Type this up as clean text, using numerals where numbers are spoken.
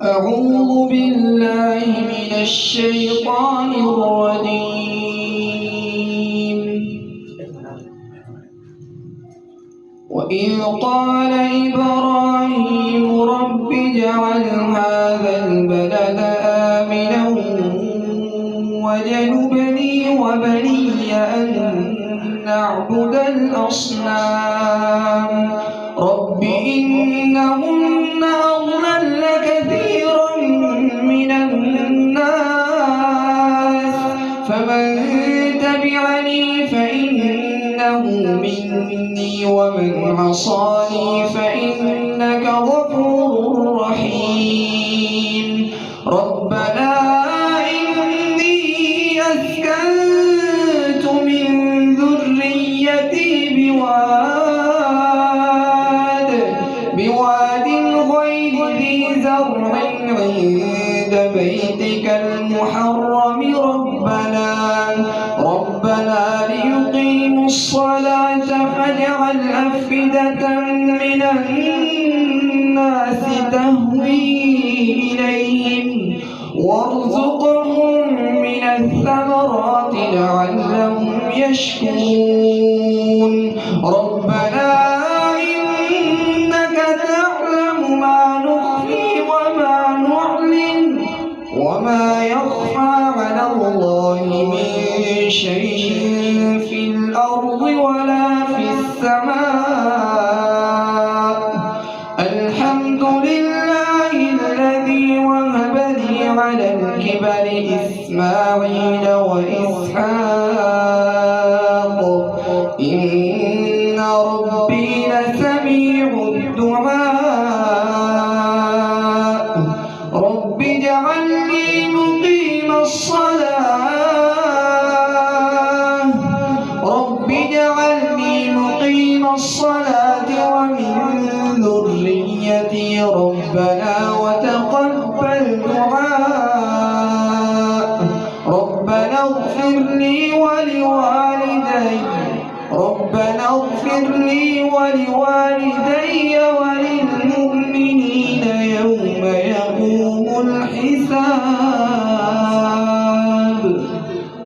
أعوذ بالله من الشيطان الرجيم. وإذ قال إبراهيم رب اجعل هذا البلد آمنا واجنبني وبني أن نعبد الأصنام رب إنهن أضللن كثيرا من الناس فمن تبعني فإنه مني ومن عصاني فإنك غفور رحيم. ربنا إني أسكنت من ذريتي بواد غير ذي زرع عند بيتك المحرم ربنا ليقيموا الصلاة فاجعل أفئدة من الناس تهوي إليهم وارزقهم من الثمرات لعلهم يشكرون. ربنا إنك تعلم ما نخفي وما نعلن وما يخفى على الله من شيء في الأرض ولا في السماء. الحمد لله الذي وهب لي على الكبر إسماعيل وإسحاق إن ربي لسميع الدعاء. رب اجعلني مقيم الصلاة ومن ذريتي ربنا وتقبل دعاء. ربنا اغفر لي ولوالدي